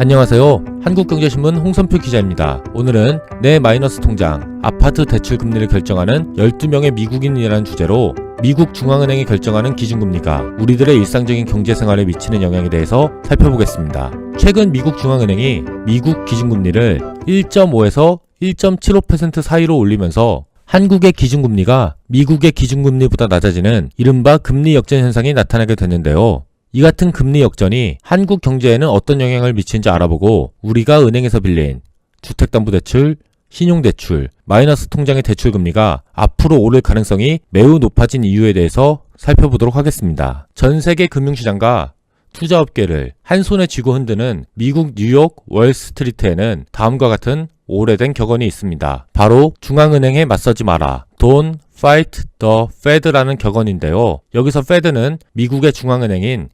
안녕하세요. 한국경제신문 홍선표 기자입니다. 오늘은 내 마이너스 통장, 아파트 대출 금리를 결정하는 12명의 미국인이라는 주제로 미국 중앙은행이 결정하는 기준금리가 우리들의 일상적인 경제생활에 미치는 영향에 대해서 살펴보겠습니다. 최근 미국 중앙은행이 미국 기준금리를 1.5에서 1.75% 사이로 올리면서 한국의 기준금리가 미국의 기준금리보다 낮아지는 이른바 금리 역전 현상이 나타나게 됐는데요. 이 같은 금리 역전이 한국 경제에는 어떤 영향을 미치는지 알아보고 우리가 은행에서 빌린 주택담보대출, 신용대출, 마이너스 통장의 대출금리가 앞으로 오를 가능성이 매우 높아진 이유에 대해서 살펴보도록 하겠습니다. 전 세계 금융시장과 투자업계를 한 손에 쥐고 흔드는 미국 뉴욕 월스트리트에는 다음과 같은 오래된 격언이 있습니다. 바로 중앙은행에 맞서지 마라. Don't fight the Fed라는 격언인데요. 여기서 Fed는 미국의 중앙은행인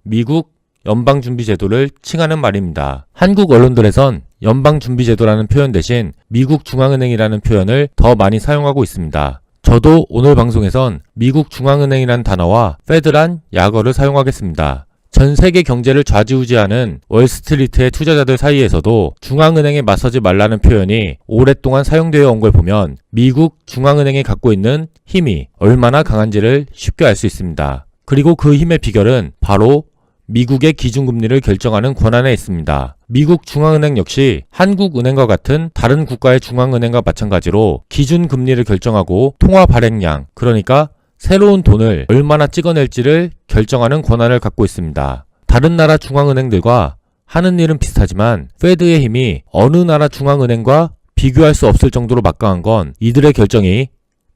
미국 연방준비제도를 칭하는 말입니다. 한국 언론들에선 연방준비제도라는 표현 대신 미국 중앙은행이라는 표현을 더 많이 사용하고 있습니다. 저도 오늘 방송에선 미국 중앙은행이란 단어와 Fed란 약어를 사용하겠습니다. 전 세계 경제를 좌지우지하는 월스트리트의 투자자들 사이에서도 중앙은행에 맞서지 말라는 표현이 오랫동안 사용되어 온 걸 보면 미국 중앙은행이 갖고 있는 힘이 얼마나 강한지를 쉽게 알 수 있습니다. 그리고 그 힘의 비결은 바로 미국의 기준금리를 결정하는 권한에 있습니다. 미국 중앙은행 역시 한국은행과 같은 다른 국가의 중앙은행과 마찬가지로 기준금리를 결정하고 통화 발행량, 그러니까 새로운 돈을 얼마나 찍어낼지를 결정하는 권한을 갖고 있습니다. 다른 나라 중앙은행들과 하는 일은 비슷하지만 페드의 힘이 어느 나라 중앙은행과 비교할 수 없을 정도로 막강한 건 이들의 결정이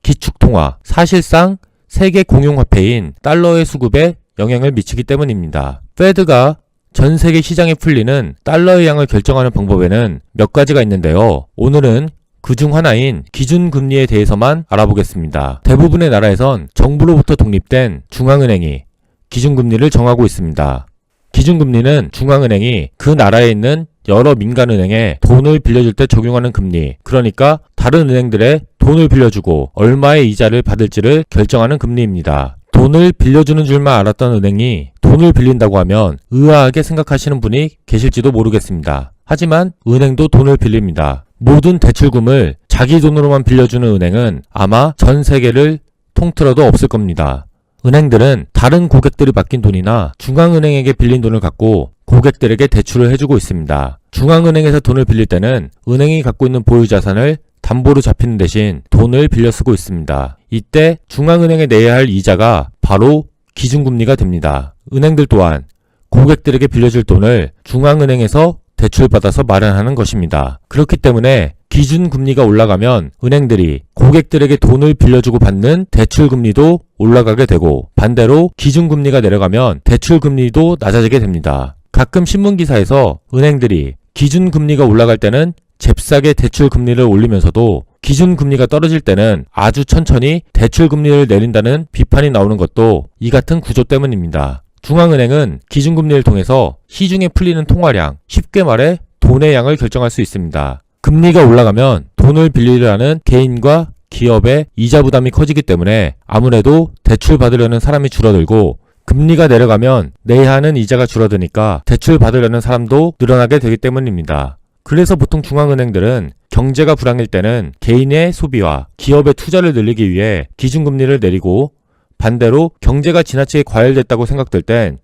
기축통화, 사실상 세계 공용화폐인 달러의 수급에 영향을 미치기 때문입니다. 페드가 전 세계 시장에 풀리는 달러의 양을 결정하는 방법에는 몇 가지가 있는데요. 오늘은 그중 하나인 기준금리에 대해서만 알아보겠습니다. 대부분의 나라에선 정부로부터 독립된 중앙은행이 기준금리를 정하고 있습니다. 기준금리는 중앙은행이 그 나라에 있는 여러 민간은행에 돈을 빌려줄 때 적용하는 금리, 그러니까 다른 은행들의 돈을 빌려주고 얼마의 이자를 받을지를 결정하는 금리입니다. 돈을 빌려주는 줄만 알았던 은행이 돈을 빌린다고 하면 의아하게 생각하시는 분이 계실지도 모르겠습니다. 하지만 은행도 돈을 빌립니다. 모든 대출금을 자기 돈으로만 빌려주는 은행은 아마 전 세계를 통틀어도 없을 겁니다. 은행들은 다른 고객들이 맡긴 돈이나 중앙은행에게 빌린 돈을 갖고 고객들에게 대출을 해주고 있습니다. 중앙은행에서 돈을 빌릴 때는 은행이 갖고 있는 보유자산을 담보로 잡히는 대신 돈을 빌려 쓰고 있습니다. 이때 중앙은행에 내야 할 이자가 바로 기준금리가 됩니다. 은행들 또한 고객들에게 빌려줄 돈을 중앙은행에서 대출받아서 마련하는 것입니다. 그렇기 때문에 기준금리가 올라가면 은행들이 고객들에게 돈을 빌려주고 받는 대출금리도 올라가게 되고 반대로 기준금리가 내려가면 대출금리도 낮아지게 됩니다. 가끔 신문기사에서 은행들이 기준금리가 올라갈 때는 잽싸게 대출금리를 올리면서도 기준금리가 떨어질 때는 아주 천천히 대출금리를 내린다는 비판이 나오는 것도 이 같은 구조 때문입니다. 중앙은행은 기준금리를 통해서 시중에 풀리는 통화량, 쉽게 말해 돈의 양을 결정할 수 있습니다. 금리가 올라가면 돈을 빌리려는 개인과 기업의 이자 부담이 커지기 때문에 아무래도 대출 받으려는 사람이 줄어들고 금리가 내려가면 내야 하는 이자가 줄어드니까 대출 받으려는 사람도 늘어나게 되기 때문입니다. 그래서 보통 중앙은행들은 경제가 불황일 때는 개인의 소비와 기업의 투자를 늘리기 위해 기준금리를 내리고 반대로 경제가 지나치게 과열됐다고 생각될 땐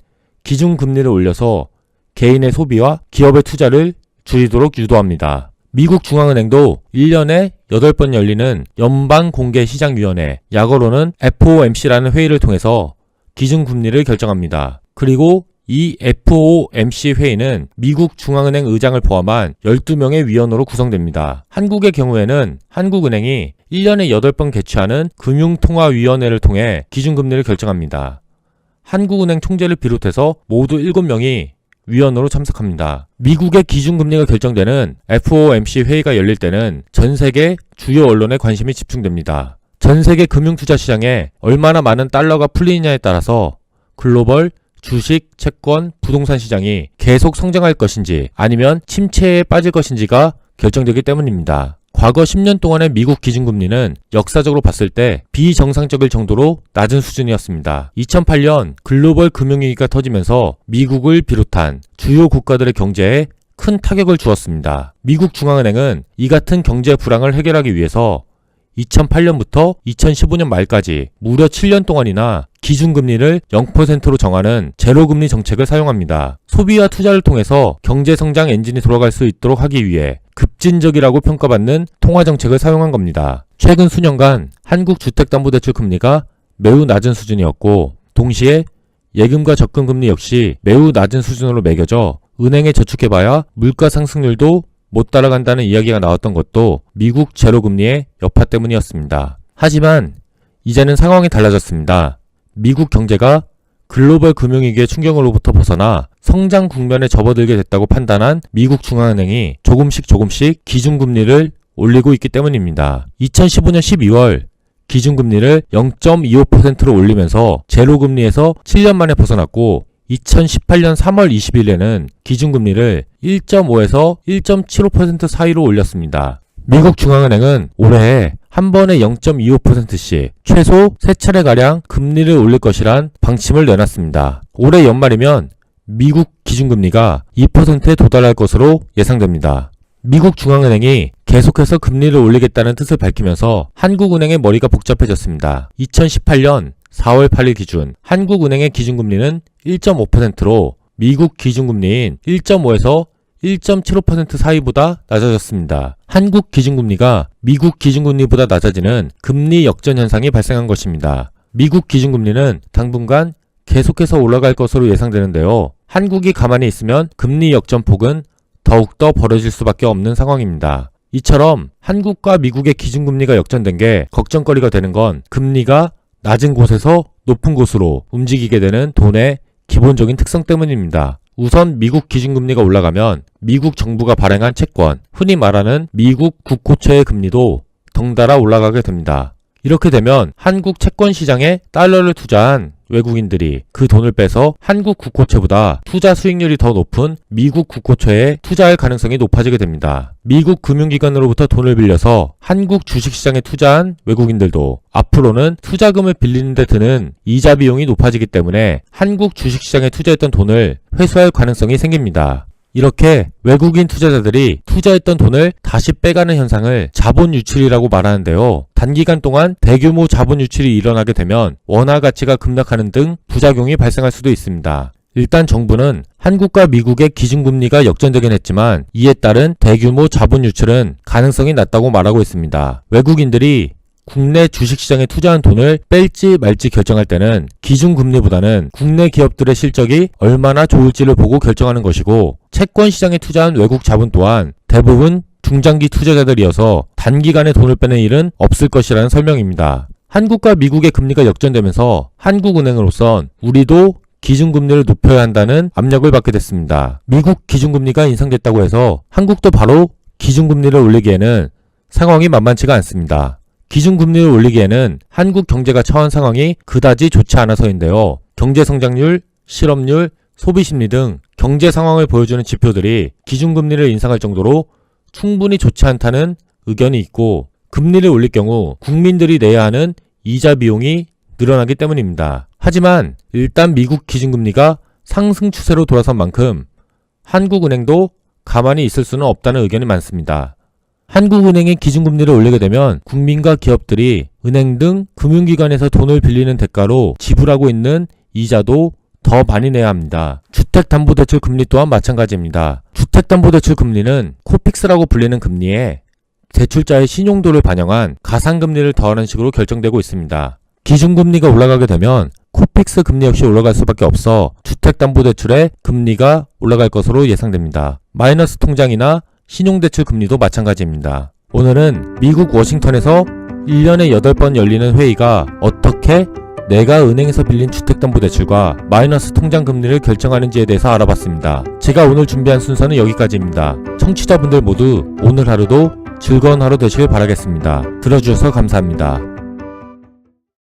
기준금리를 올려서 개인의 소비와 기업의 투자를 줄이도록 유도합니다. 미국 중앙은행도 1년에 8번 열리는 연방공개시장위원회, 약어로는 FOMC라는 회의를 통해서 기준금리를 결정합니다. 그리고 이 FOMC 회의는 미국 중앙은행 의장을 포함한 12명의 위원으로 구성됩니다. 한국의 경우에는 한국은행이 1년에 8번 개최하는 금융통화위원회를 통해 기준금리를 결정합니다. 한국은행 총재를 비롯해서 모두 7명이 위원으로 참석합니다. 미국의 기준금리가 결정되는 FOMC 회의가 열릴 때는 전 세계 주요 언론에 관심이 집중됩니다. 전 세계 금융투자 시장에 얼마나 많은 달러가 풀리느냐에 따라서 글로벌 주식, 채권, 부동산 시장이 계속 성장할 것인지 아니면 침체에 빠질 것인지가 결정되기 때문입니다. 과거 10년 동안의 미국 기준금리는 역사적으로 봤을 때 비정상적일 정도로 낮은 수준이었습니다. 2008년 글로벌 금융위기가 터지면서 미국을 비롯한 주요 국가들의 경제에 큰 타격을 주었습니다. 미국 중앙은행은 이 같은 경제 불황을 해결하기 위해서 2008년부터 2015년 말까지 무려 7년 동안이나 기준금리를 0%로 정하는 제로금리 정책을 사용합니다. 소비와 투자를 통해서 경제성장 엔진이 돌아갈 수 있도록 하기 위해 급진적이라고 평가받는 통화정책을 사용한 겁니다. 최근 수년간 한국 주택담보대출 금리가 매우 낮은 수준이었고, 동시에 예금과 적금금리 역시 매우 낮은 수준으로 매겨져 은행에 저축해봐야 물가 상승률도 못 따라간다는 이야기가 나왔던 것도 미국 제로금리의 여파 때문이었습니다. 하지만 이제는 상황이 달라졌습니다. 미국 경제가 글로벌 금융위기의 충격으로부터 벗어나 성장 국면에 접어들게 됐다고 판단한 미국 중앙은행이 조금씩 기준금리를 올리고 있기 때문입니다. 2015년 12월 기준금리를 0.25%로 올리면서 제로금리에서 7년 만에 벗어났고, 2018년 3월 20일에는 기준금리를 1.5에서 1.75% 사이로 올렸습니다. 미국 중앙은행은 올해 한 번에 0.25%씩 최소 3차례가량 금리를 올릴 것이란 방침을 내놨습니다. 올해 연말이면 미국 기준금리가 2%에 도달할 것으로 예상됩니다. 미국 중앙은행이 계속해서 금리를 올리겠다는 뜻을 밝히면서 한국은행의 머리가 복잡해졌습니다. 2018년 4월 8일 기준 한국은행의 기준금리는 1.5%로 미국 기준금리인 1.5에서 1.75% 사이보다 낮아졌습니다. 한국 기준금리가 미국 기준금리보다 낮아지는 금리 역전 현상이 발생한 것입니다. 미국 기준금리는 당분간 계속해서 올라갈 것으로 예상되는데요. 한국이 가만히 있으면 금리 역전폭은 더욱더 벌어질 수밖에 없는 상황입니다. 이처럼 한국과 미국의 기준금리가 역전된 게 걱정거리가 되는 건 금리가 낮은 곳에서 높은 곳으로 움직이게 되는 돈의 기본적인 특성 때문입니다. 우선 미국 기준금리가 올라가면 미국 정부가 발행한 채권, 흔히 말하는 미국 국고채의 금리도 덩달아 올라가게 됩니다. 이렇게 되면 한국 채권 시장에 달러를 투자한 외국인들이 그 돈을 빼서 한국 국고채보다 투자 수익률이 더 높은 미국 국고채에 투자할 가능성이 높아지게 됩니다. 미국 금융기관으로부터 돈을 빌려서 한국 주식시장에 투자한 외국인들도 앞으로는 투자금을 빌리는 데 드는 이자 비용이 높아지기 때문에 한국 주식시장에 투자했던 돈을 회수할 가능성이 생깁니다. 이렇게 외국인 투자자들이 투자했던 돈을 다시 빼가는 현상을 자본 유출이라고 말하는데요. 단기간 동안 대규모 자본 유출이 일어나게 되면 원화 가치가 급락하는 등 부작용이 발생할 수도 있습니다. 일단 정부는 한국과 미국의 기준금리가 역전되긴 했지만 이에 따른 대규모 자본 유출은 가능성이 낮다고 말하고 있습니다. 외국인들이 국내 주식시장에 투자한 돈을 뺄지 말지 결정할 때는 기준금리보다는 국내 기업들의 실적이 얼마나 좋을지를 보고 결정하는 것이고, 채권 시장에 투자한 외국 자본 또한 대부분 중장기 투자자들이어서 단기간에 돈을 빼는 일은 없을 것이라는 설명입니다. 한국과 미국의 금리가 역전되면서 한국은행으로선 우리도 기준금리를 높여야 한다는 압력을 받게 됐습니다. 미국 기준금리가 인상됐다고 해서 한국도 바로 기준금리를 올리기에는 상황이 만만치가 않습니다. 기준금리를 올리기에는 한국 경제가 처한 상황이 그다지 좋지 않아서인데요. 경제성장률, 실업률, 소비심리 등 경제 상황을 보여주는 지표들이 기준금리를 인상할 정도로 충분히 좋지 않다는 의견이 있고, 금리를 올릴 경우 국민들이 내야 하는 이자 비용이 늘어나기 때문입니다. 하지만 일단 미국 기준금리가 상승 추세로 돌아선 만큼 한국은행도 가만히 있을 수는 없다는 의견이 많습니다. 한국은행이 기준금리를 올리게 되면 국민과 기업들이 은행 등 금융기관에서 돈을 빌리는 대가로 지불하고 있는 이자도 더 많이 내야 합니다. 주택담보대출 금리 또한 마찬가지입니다. 주택담보대출 금리는 코픽스라고 불리는 금리에 대출자의 신용도를 반영한 가상금리를 더하는 식으로 결정되고 있습니다. 기준금리가 올라가게 되면 코픽스 금리 역시 올라갈 수밖에 없어 주택담보대출의 금리가 올라갈 것으로 예상됩니다. 마이너스 통장이나 신용대출 금리도 마찬가지입니다. 오늘은 미국 워싱턴에서 1년에 8번 열리는 회의가 어떻게 내가 은행에서 빌린 주택담보대출과 마이너스 통장금리를 결정하는지에 대해서 알아봤습니다. 제가 오늘 준비한 순서는 여기까지입니다. 청취자분들 모두 오늘 하루도 즐거운 하루 되시길 바라겠습니다. 들어주셔서 감사합니다.